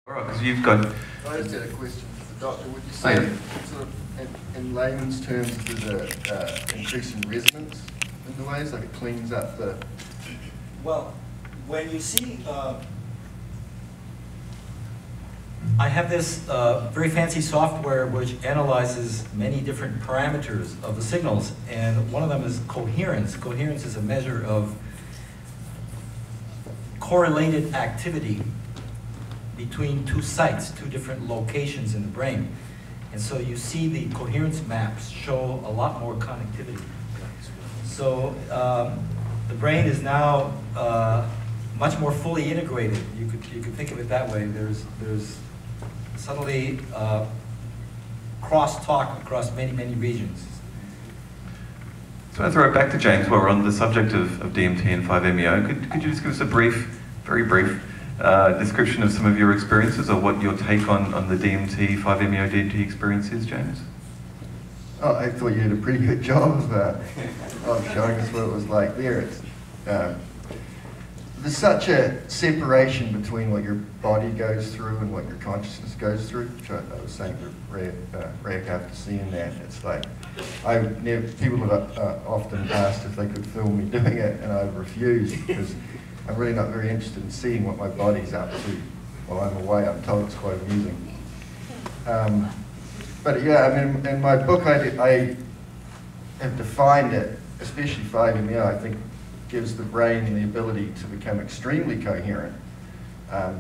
All right, because you've got... I just had a question for the doctor. Would you say, sort of, in layman's terms, there's an increase in resonance in the waves, like it cleans up the... Well, when you see, I have this very fancy software which analyzes many different parameters of the signals, and one of them is coherence. Coherence is a measure of correlated activity between two sites, two different locations in the brain. And so you see the coherence maps show a lot more connectivity. So the brain is now much more fully integrated. You could think of it that way. There's suddenly cross-talk across many, many regions. So I throw it back to James while we're on the subject of DMT and 5-MeO. Could you just give us a brief, very brief, description of some of your experiences, or what your take on the DMT, 5-MeO DMT experience is, James? Oh, I thought you did a pretty good job of showing us what it was like there. There's such a separation between what your body goes through and what your consciousness goes through, which I was saying to Rak after seeing that. It's like, people have often asked if they could film me doing it, and I've refused because I'm really not very interested in seeing what my body's up to while I'm away. I'm told it's quite amusing. But yeah, I mean, in my book I have defined it, especially 5-MeO, I think gives the brain the ability to become extremely coherent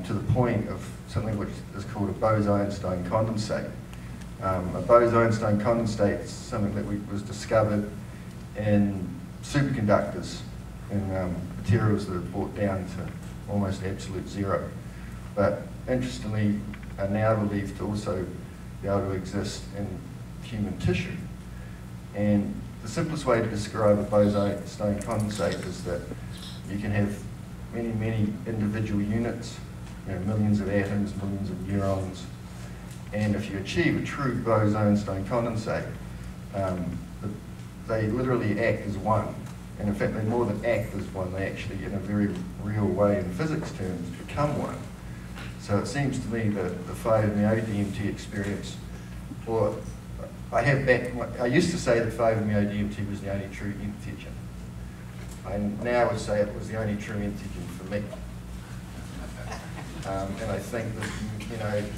to the point of something which is called a Bose-Einstein condensate. A Bose-Einstein condensate is something that was discovered in superconductors and materials that are brought down to almost absolute zero. But interestingly, are now believed to also be able to exist in human tissue. And the simplest way to describe a Bose-Einstein condensate is that you can have many, many individual units, millions of atoms, millions of neurons, and if you achieve a true Bose-Einstein condensate, they literally act as one. And in fact, they more than act as one, they actually, in a very real way, in physics terms, become one. So it seems to me that the 5-MeO DMT experience, or I used to say that 5-MeO DMT was the only true entheogen. I now would say it was the only true entheogen for me. And I think that,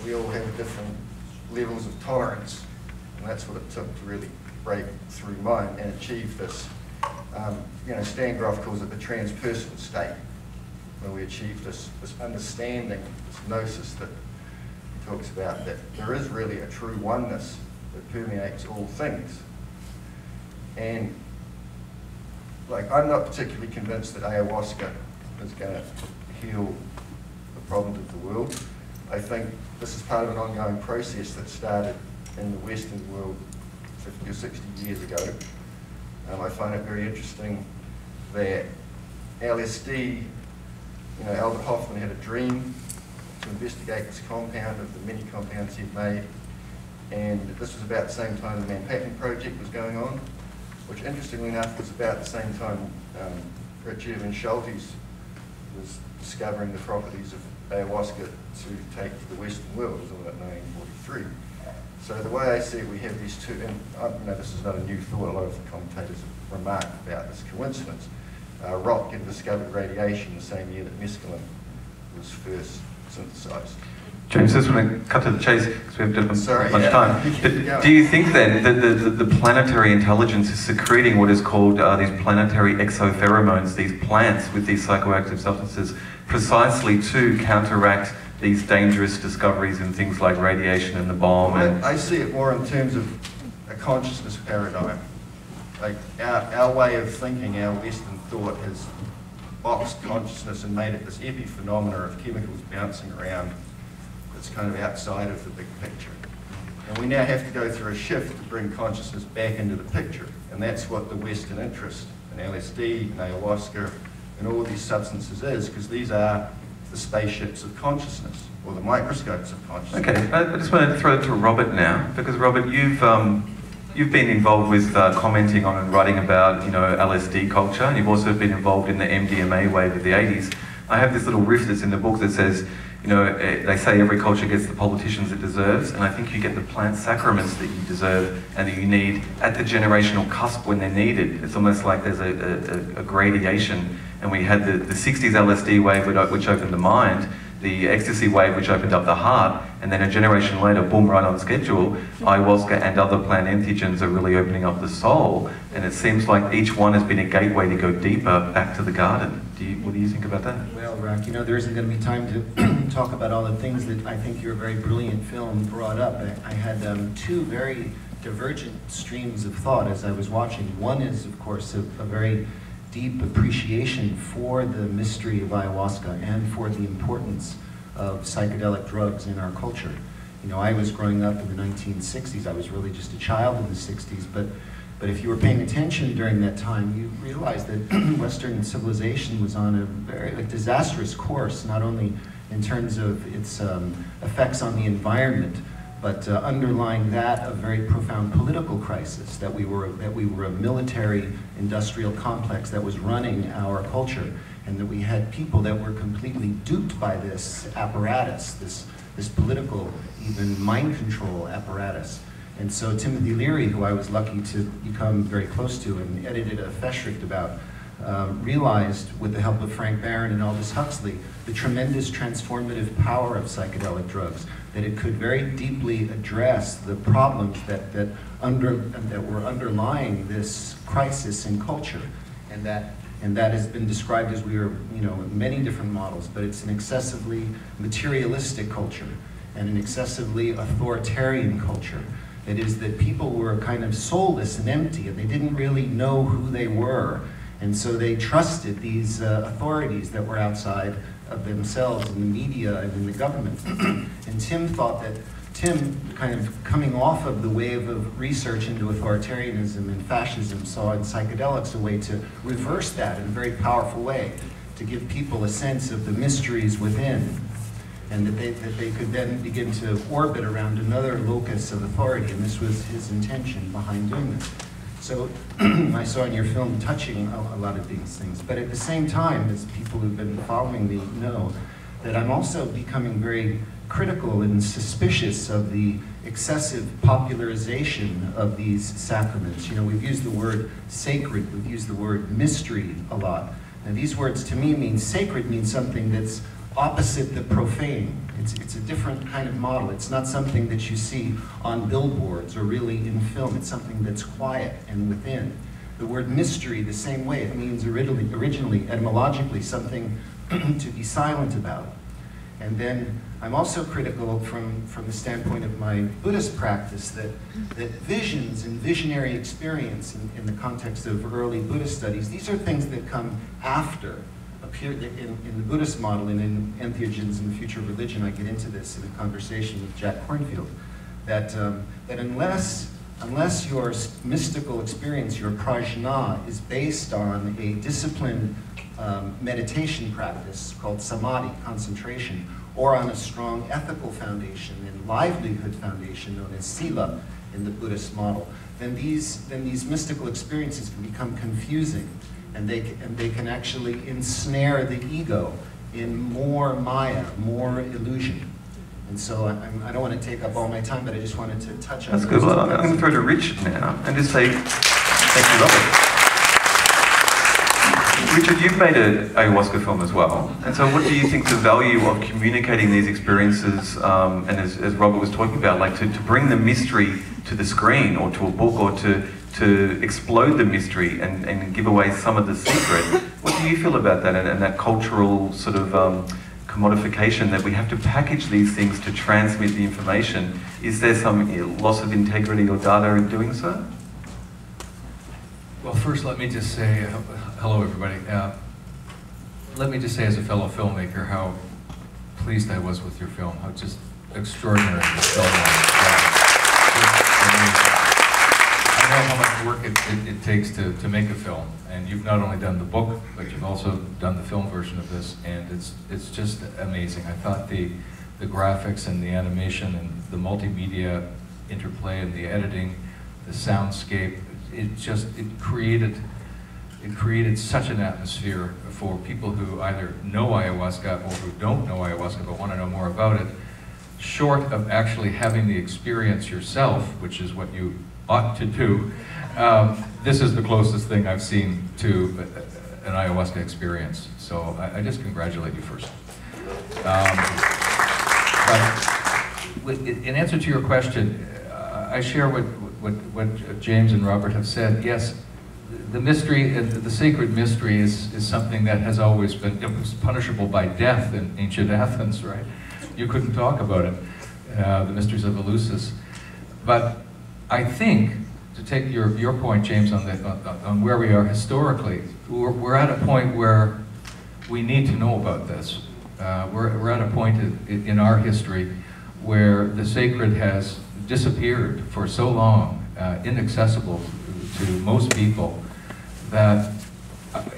we all have different levels of tolerance, and that's what it took to really break through mine and achieve this. Stan Groff calls it the transpersonal state, where we achieve this understanding, this gnosis that he talks about, that there is really a true oneness that permeates all things. And I'm not particularly convinced that ayahuasca is going to heal the problems of the world. I think this is part of an ongoing process that started in the Western world 50 or 60 years ago. I find it very interesting that LSD, Albert Hoffman had a dream to investigate this compound of the many compounds he'd made, and this was about the same time the Manhattan Project was going on, which interestingly enough was about the same time Richard Van Schultes was discovering the properties of ayahuasca to take to the Western world. It was all about 1943. So the way I see it, we have these two, and this is not a new thought, a lot of the commentators have remarked about this coincidence. Oroc had discovered radiation the same year that mescaline was first synthesized. James, I just want to cut to the chase because we have much time. But do you think then that the planetary intelligence is secreting what is called these planetary exopheromones, these plants with these psychoactive substances, precisely to counteract these dangerous discoveries in things like radiation and the bomb? Well, I see it more in terms of a consciousness paradigm. Like our way of thinking, our Western thought has boxed consciousness and made it this epiphenomena of chemicals bouncing around that's kind of outside of the big picture. And we now have to go through a shift to bring consciousness back into the picture. And that's what the Western interest in LSD and ayahuasca and all these substances is, because these are the spaceships of consciousness, or the microscopes of consciousness. Okay, I just want to throw it to Robert now, because Robert, you've been involved with commenting on and writing about LSD culture, and you've also been involved in the MDMA wave of the 80s. I have this little riff that's in the book that says, You know, they say every culture gets the politicians it deserves, and I think you get the plant sacraments that you deserve and that you need at the generational cusp when they're needed. It's almost like there's a gradation, and we had the 60s LSD wave which opened the mind, the ecstasy wave which opened up the heart, and then a generation later, boom, right on schedule, ayahuasca and other plant entheogens are really opening up the soul, and it seems like each one has been a gateway to go deeper back to the garden. What do you think about that? Well, Rak, you know, there isn't going to be time to talk about all the things that I think your very brilliant film brought up. I had two very divergent streams of thought as I was watching. One is, of course, a very deep appreciation for the mystery of ayahuasca and for the importance of psychedelic drugs in our culture. You know, I was growing up in the 1960s. I was really just a child in the 60s, but if you were paying attention during that time, you realized that Western civilization was on a very disastrous course, not only in terms of its effects on the environment, but underlying that, a very profound political crisis, that we were a military industrial complex that was running our culture, and that we had people that were completely duped by this apparatus, this political, even mind control apparatus. And so Timothy Leary, who I was lucky to become very close to and edited a Feshricht about, realized, with the help of Frank Barron and Aldous Huxley, the tremendous transformative power of psychedelic drugs, that it could very deeply address the problems that were underlying this crisis in culture. And that has been described as, many different models, but it's an excessively materialistic culture and an excessively authoritarian culture. It is that people were kind of soulless and empty, and they didn't really know who they were. And so they trusted these authorities that were outside of themselves in the media and in the government. And Tim thought that, kind of coming off of the wave of research into authoritarianism and fascism, saw in psychedelics a way to reverse that in a very powerful way, to give people a sense of the mysteries within, and that they could then begin to orbit around another locus of authority, and this was his intention behind doing this. So I saw in your film touching a lot of these things, but at the same time, as people who've been following me know, that I'm also becoming very critical and suspicious of the excessive popularization of these sacraments. You know, we've used the word sacred, we've used the word mystery a lot. Now these words to me mean sacred means something that's opposite the profane. It's a different kind of model. It's not something that you see on billboards or really in film. It's something that's quiet and within. The word mystery, the same way, it means originally, etymologically, something to be silent about. And then I'm also critical from the standpoint of my Buddhist practice that visions and visionary experience in the context of early Buddhist studies, these are things that come after. In the Buddhist model and in Entheogens and Future Religion, I get into this in a conversation with Jack Kornfield, that unless your mystical experience, your prajna, is based on a disciplined meditation practice called samadhi, concentration, or on a strong ethical foundation and livelihood foundation known as sila in the Buddhist model, then these mystical experiences can become confusing. And they can actually ensnare the ego in more maya, more illusion. And so I don't want to take up all my time, but I just wanted to touch on. That's good. Well, I'm going to throw to Rich now and just say, thank you, Robert. Richard, you've made an ayahuasca film as well. And so what do you think the value of communicating these experiences, and as Robert was talking about, like to bring the mystery to the screen or to a book or to explode the mystery and give away some of the secret. What do you feel about that and that cultural sort of commodification that we have to package these things to transmit the information? Is there some loss of integrity or data in doing so? Well, first let me just say, hello everybody. Let me just say as a fellow filmmaker how pleased I was with your film, how just extraordinary the film was. I know how much work it takes to make a film, and you've not only done the book, but you've also done the film version of this, and it's just amazing. I thought the graphics and the animation and the multimedia interplay and the editing, the soundscape, it it created such an atmosphere for people who either know ayahuasca or who don't know ayahuasca but want to know more about it, short of actually having the experience yourself, which is what you ought to do. This is the closest thing I've seen to an ayahuasca experience. So I just congratulate you first. But in answer to your question, I share what James and Robert have said. Yes, the mystery, the sacred mystery is something that has always been, it was punishable by death in ancient Athens, right? You couldn't talk about it, the mysteries of Eleusis. But I think, to take your point, James, on where we are historically, we're at a point where we need to know about this. We're at a point in our history where the sacred has disappeared for so long, inaccessible to most people, that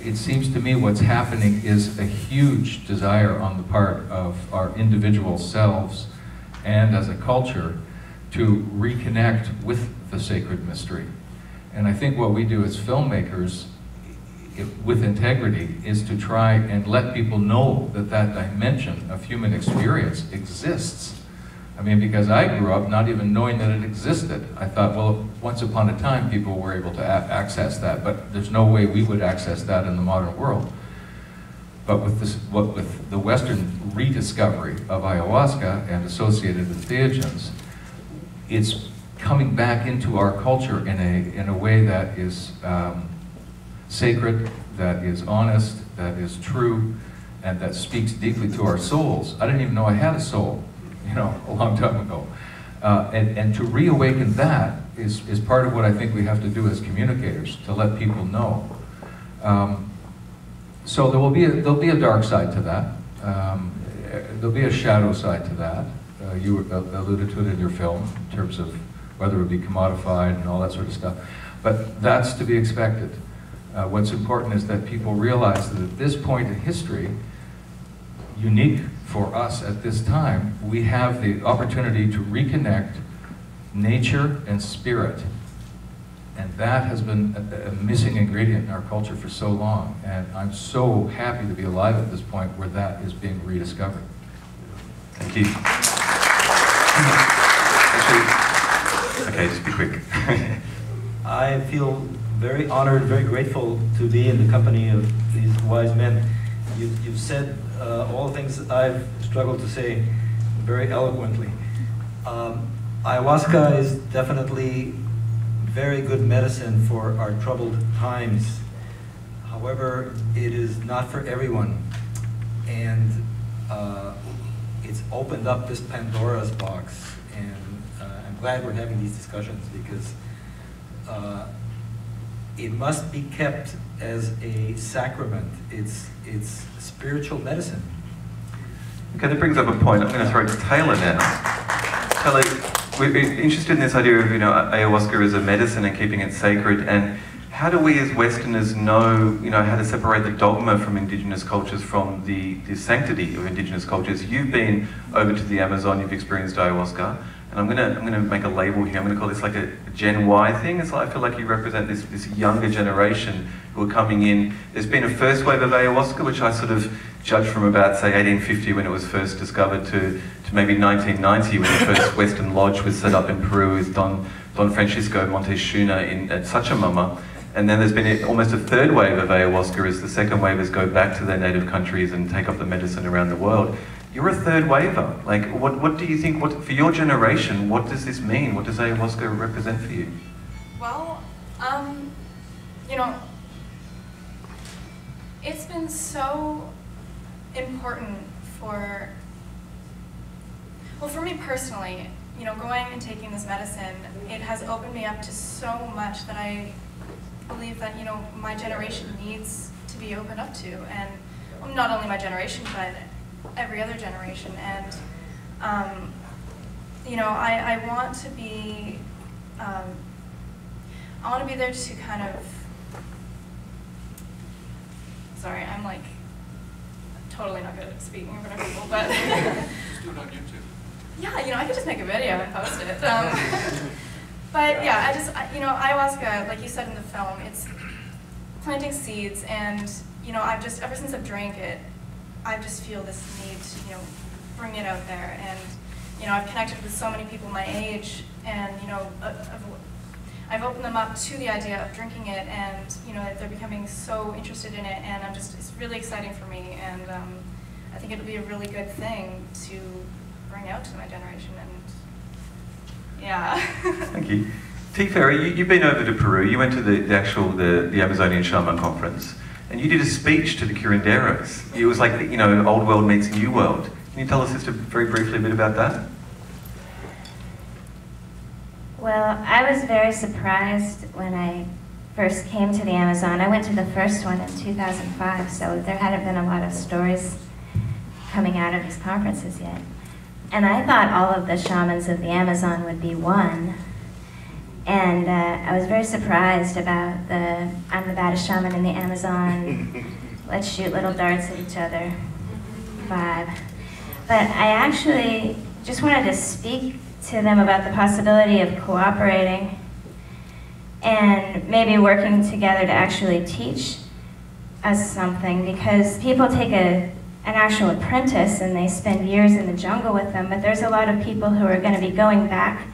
it seems to me what's happening is a huge desire on the part of our individual selves and as a culture to reconnect with the sacred mystery. And I think what we do as filmmakers, with integrity, is to try and let people know that that dimension of human experience exists. I mean, because I grew up not even knowing that it existed. I thought, well, once upon a time people were able to access that, but there's no way we would access that in the modern world. But with the Western rediscovery of ayahuasca and associated entheogens, it's coming back into our culture in a way that is sacred, that is honest, that is true, and that speaks deeply to our souls. I didn't even know I had a soul, a long time ago. And to reawaken that is part of what I think we have to do as communicators, to let people know. So there'll be a dark side to that. There'll be a shadow side to that. You alluded to it in your film, in terms of whether it would be commodified and all that sort of stuff. But that's to be expected. What's important is that people realize that at this point in history, unique for us at this time, we have the opportunity to reconnect nature and spirit. And that has been a missing ingredient in our culture for so long. And I'm so happy to be alive at this point where that is being rediscovered. Thank you. Actually, okay, just be quick. I feel very honored, very grateful to be in the company of these wise men. You've said all the things I've struggled to say very eloquently. Ayahuasca is definitely very good medicine for our troubled times. However, it is not for everyone. And it's opened up this Pandora's box. And I'm glad we're having these discussions because it must be kept as a sacrament. It's spiritual medicine. Okay, that brings up a point. I'm going to throw to Taylor now. Taylor, we're interested in this idea of ayahuasca as a medicine and keeping it sacred. And how do we as Westerners know how to separate the dogma from Indigenous cultures from the sanctity of Indigenous cultures? You've been over to the Amazon. You've experienced ayahuasca. And I'm gonna make a label here. I'm gonna call this like a Gen Y thing. It's like, I feel like you represent this younger generation who are coming in. There's been a first wave of ayahuasca, which I sort of judge from about, say, 1850 when it was first discovered to maybe 1990 when the first Western lodge was set up in Peru with Don Francisco Montezuma at Sachamama. And then there's been almost a third wave of ayahuasca as the second wavers go back to their native countries and take up the medicine around the world. You're a third waver. Like, what do you think, for your generation, what does this mean? What does ayahuasca represent for you? Well, it's been so important for me personally, going and taking this medicine, it has opened me up to so much that I believe that, my generation needs to be opened up to. And well, not only my generation, but every other generation. And I want to be there to kind of, sorry, I'm like totally not good at speaking in front of people, but Just do it on YouTube. Yeah, I could just make a video and post it. But yeah, ayahuasca, like you said in the film, planting seeds, and I've just, ever since I've drank it, I just feel this need to bring it out there. And I've connected with so many people my age, and I've opened them up to the idea of drinking it, and they're becoming so interested in it, and it's really exciting for me, and I think it'll be a really good thing to bring out to my generation, and yeah. Thank you. T. Faerie, you've been over to Peru. You went to the Amazonian Shaman Conference, and you did a speech to the curanderos. It was like, old world meets new world. Can you tell us just very briefly a bit about that? Well, I was very surprised when I first came to the Amazon. I went to the first one in 2005, so there hadn't been a lot of stories coming out of these conferences yet. And I thought all of the shamans of the Amazon would be one. And I was very surprised about I'm the baddest shaman in the Amazon, let's shoot little darts at each other vibe. But I actually just wanted to speak to them about the possibility of cooperating and maybe working together to actually teach us something, because people take an actual apprentice and they spend years in the jungle with them, but there's a lot of people who are going to be going back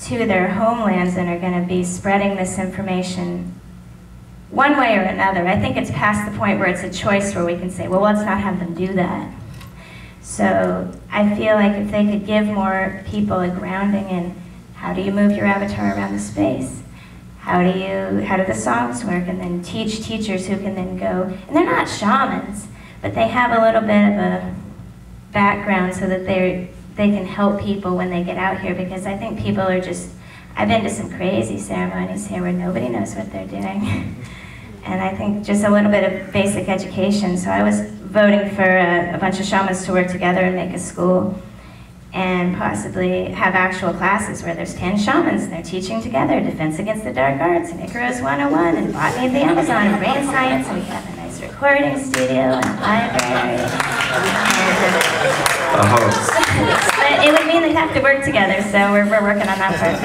to their homelands and are going to be spreading this information one way or another. I think it's past the point where it's a choice where we can say, well, let's not have them do that. So I feel like if they could give more people a grounding in how do you move your avatar around the space? How do the songs work? And then teach teachers who can then go, and they're not shamans, but they have a little bit of a background so that they can help people when they get out here, because I think people are just, I've been to some crazy ceremonies here where nobody knows what they're doing. And I think just a little bit of basic education. So I was voting for a bunch of shamans to work together and make a school and possibly have actual classes where there's 10 shamans and they're teaching together Defense Against the Dark Arts and Icarus 101 and Botany of the Amazon and Brain Science, and we have a nice recording studio and library. But it would mean they'd have to work together, so we're working on that part.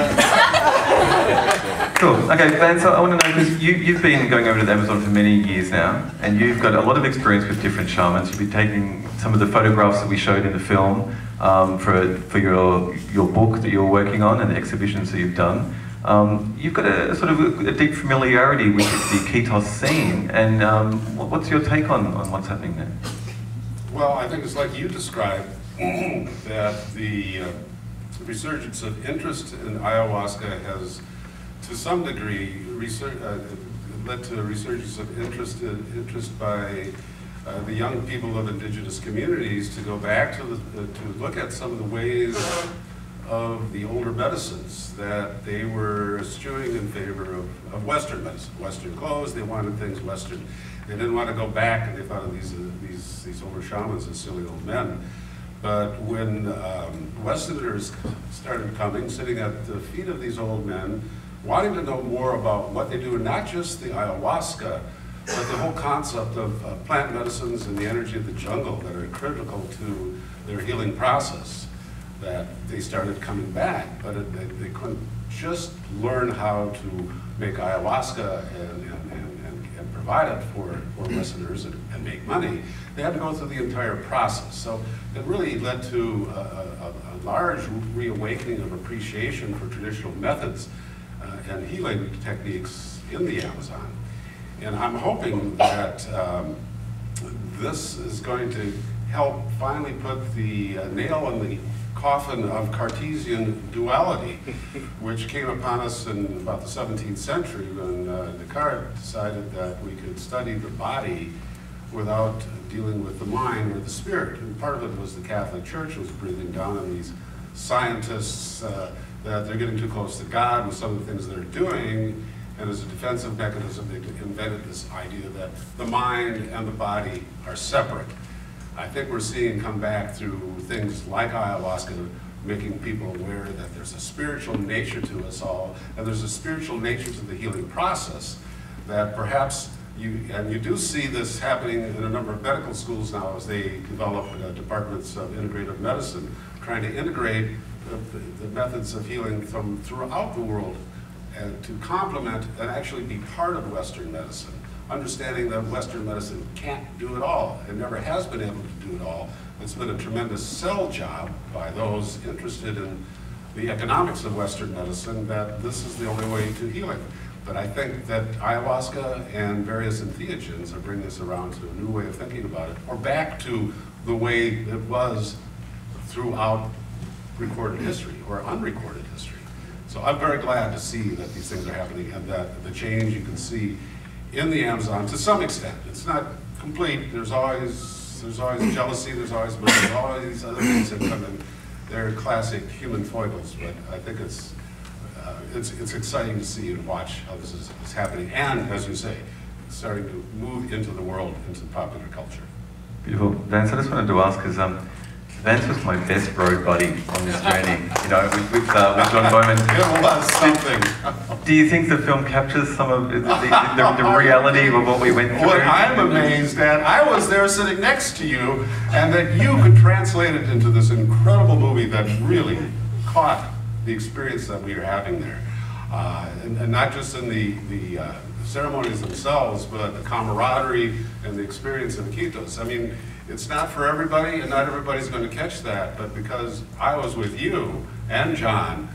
Cool. Okay, Vance, I want to know, because you've been going over to the Amazon for many years now, and you've got a lot of experience with different shamans. You've been taking some of the photographs that we showed in the film for your book that you're working on and the exhibitions that you've done. You've got a sort of a deep familiarity with the Kitos scene, and what's your take on what's happening there? Well, I think it's like you described, that the resurgence of interest in ayahuasca has, to some degree, led to a resurgence of interest by the young people of indigenous communities to go back to look at some of the ways of the older medicines that they were eschewing in favor of Western medicine, Western clothes. They wanted things Western. They didn't want to go back, and they thought of these older shamans as silly old men. But when Westerners started coming, sitting at the feet of these old men, wanting to know more about what they do, and not just the ayahuasca, but the whole concept of plant medicines and the energy of the jungle that are critical to their healing process, that they started coming back. But they couldn't just learn how to make ayahuasca and provide it for Westerners and make money. They had to go through the entire process. So it really led to a large reawakening of appreciation for traditional methods and healing techniques in the Amazon. And I'm hoping that this is going to help finally put the nail in the coffin of Cartesian duality, which came upon us in about the 17th century when Descartes decided that we could study the body without dealing with the mind or the spirit. And part of it was the Catholic Church was breathing down on these scientists that they're getting too close to God with some of the things they're doing, and as a defensive mechanism they invented this idea that the mind and the body are separate. I think we're seeing come back through things like ayahuasca, making people aware that there's a spiritual nature to us all, and there's a spiritual nature to the healing process that perhaps you do see this happening in a number of medical schools now as they develop departments of integrative medicine, trying to integrate the methods of healing from throughout the world and to complement and actually be part of Western medicine, understanding that Western medicine can't do it all. It never has been able to do it all. It's been a tremendous sell job by those interested in the economics of Western medicine that this is the only way to healing. But I think that ayahuasca and various entheogens are bringing us around to a new way of thinking about it, or back to the way it was throughout recorded history or unrecorded history. So I'm very glad to see that these things are happening and that the change you can see in the Amazon to some extent. It's not complete. There's always jealousy. There's always money. There's all these other things that come in. They're classic human foibles, but I think it's exciting to see and watch how this is happening, and as you say, starting to move into the world, into popular culture. Beautiful. Vance, I just wanted to ask, because Vance was my best road buddy on this journey, you know, with John Bowman. It was something. Do you think the film captures some of the reality of what we went through? What I'm amazed at, I was there sitting next to you, and that you could translate it into this incredible movie that really caught the experience that we were having there. And not just in the ceremonies themselves, but the camaraderie and the experience in Iquitos. I mean, it's not for everybody, and not everybody's going to catch that, but because I was with you and John,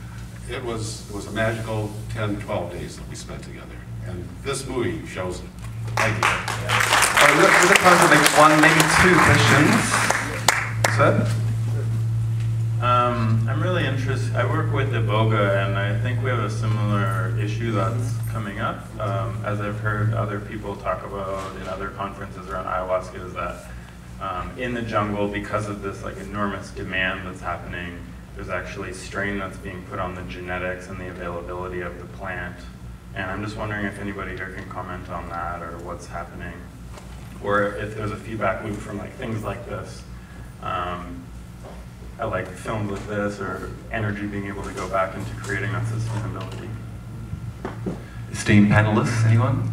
it was a magical 10, 12 days that we spent together. And this movie shows it. Thank you. We're going to make one, maybe two questions. Sir? I'm really interested. I work with Iboga, and I think we have a similar issue that's coming up. As I've heard other people talk about in other conferences around ayahuasca, is that in the jungle, because of this like enormous demand that's happening, there's actually strain that's being put on the genetics and the availability of the plant. And I'm just wondering if anybody here can comment on that, or what's happening, or if there's a feedback loop from like things like this. I like films like this, or energy being able to go back into creating that sustainability. Esteemed panelists, anyone?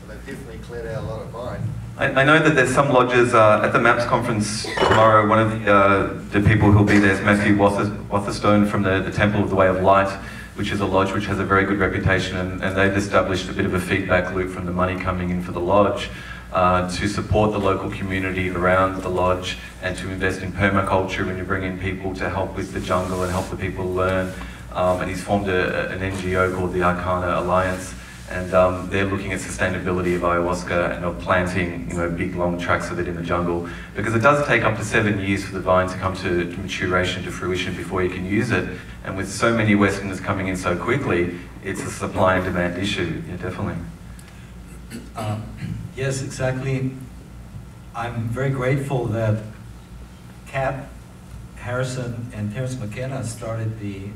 Well, they've definitely cleared out a lot of mine. I know that there's some lodges at the MAPS conference tomorrow. One of the people who'll be there is Matthew Watherstone from the Temple of the Way of Light, which is a lodge which has a very good reputation, and they've established a bit of a feedback loop from the money coming in for the lodge to support the local community around the lodge and to invest in permaculture when you bring in people to help with the jungle and help the people learn. And he's formed an NGO called the Arcana Alliance, and they're looking at sustainability of ayahuasca and of planting, you know, big long tracts of it in the jungle, because it does take up to 7 years for the vine to come to maturation, to fruition, before you can use it. And with so many Westerners coming in so quickly, it's a supply and demand issue. Yeah, definitely. Yes, exactly. I'm very grateful that Kat Harrison and Terrence McKenna started the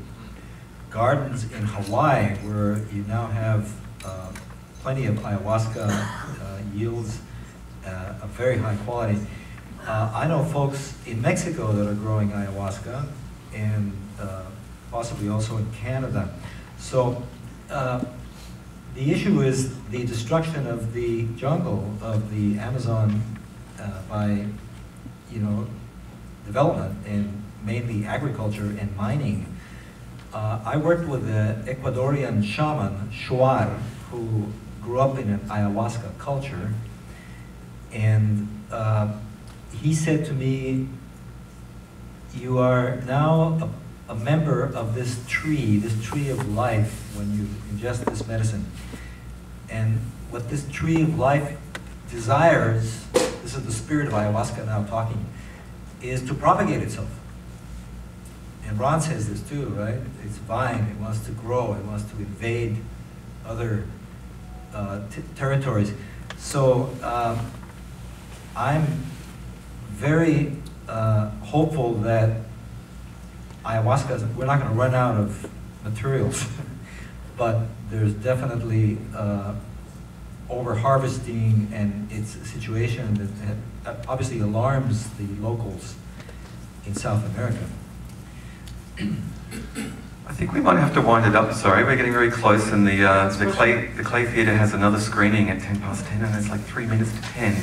gardens in Hawaii, where you now have plenty of ayahuasca yields of very high quality. I know folks in Mexico that are growing ayahuasca, and possibly also in Canada. So the issue is the destruction of the jungle, of the Amazon by, you know, development, and mainly agriculture and mining. I worked with an Ecuadorian shaman, Juan, who grew up in an ayahuasca culture, and he said to me, "You are now a member of this tree of life, when you ingest this medicine. And what this tree of life desires," this is the spirit of ayahuasca now talking, "is to propagate itself." And Ron says this too, right? It's vine, it wants to grow, it wants to invade other territories. So I'm very hopeful that ayahuasca, we're not going to run out of materials, but there's definitely over-harvesting, and it's a situation that obviously alarms the locals in South America. I think we might have to wind it up. Sorry, we're getting very close, and the Clay Theatre has another screening at 10:10, and it's like 3 minutes to 10.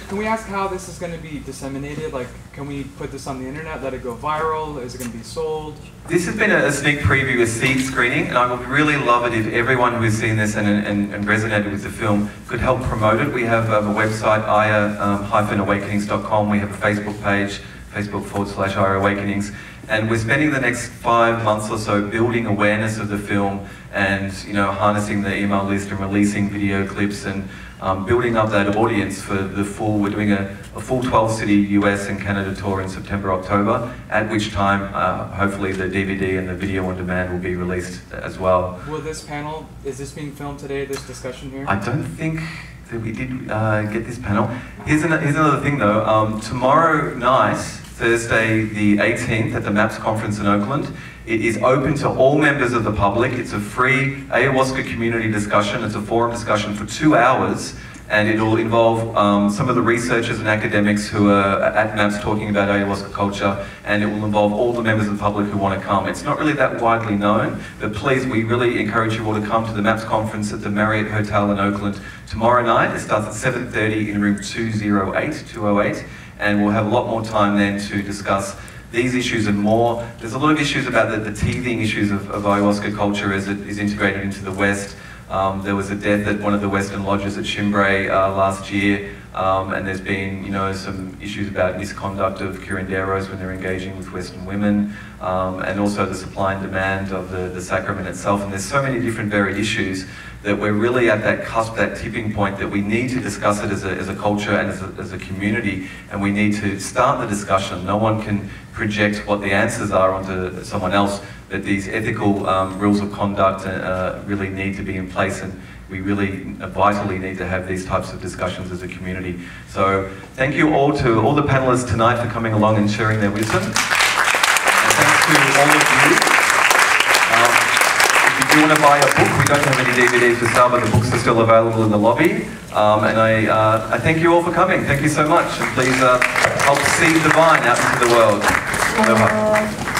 Can we ask how this is going to be disseminated? Like, can we put this on the internet, let it go viral? Is it going to be sold? This has been a sneak preview, a seed screening, and I would really love it if everyone who has seen this and resonated with the film could help promote it. We have a website, AYA-awakenings.com. We have a Facebook page, Facebook.com/AYA Awakenings. And we're spending the next 5 months or so building awareness of the film and, you know, harnessing the email list and releasing video clips and building up that audience for the full, we're doing a full 12-city US and Canada tour in September, October, at which time hopefully the DVD and the video on demand will be released as well. Will this panel, is this being filmed today, this discussion here? I don't think that we did get this panel. Here's another thing though, tomorrow night, Thursday the 18th at the MAPS conference in Oakland. It is open to all members of the public. It's a free ayahuasca community discussion. It's a forum discussion for 2 hours, and it will involve some of the researchers and academics who are at MAPS talking about ayahuasca culture, and it will involve all the members of the public who want to come. It's not really that widely known, but please, we really encourage you all to come to the MAPS conference at the Marriott Hotel in Oakland tomorrow night. It starts at 7:30 in room 208, and we'll have a lot more time then to discuss these issues and more. There's a lot of issues about the teething issues of ayahuasca culture as it is integrated into the West. There was a death at one of the Western lodges at Chimbray last year, and there's been, you know, some issues about misconduct of curanderos when they're engaging with Western women, and also the supply and demand of the sacrament itself. And there's so many different varied issues that we're really at that cusp, that tipping point, that we need to discuss it as a culture and as a community, and we need to start the discussion. No one can project what the answers are onto someone else, but these ethical rules of conduct really need to be in place, and we really vitally need to have these types of discussions as a community. So thank you all to all the panelists tonight for coming along and sharing their wisdom. And thanks to all of you. If you do want to buy a book, we don't have any DVDs for sale, but the books are still available in the lobby. And I thank you all for coming. Thank you so much. And please help seed the vine out into the world. Aloha.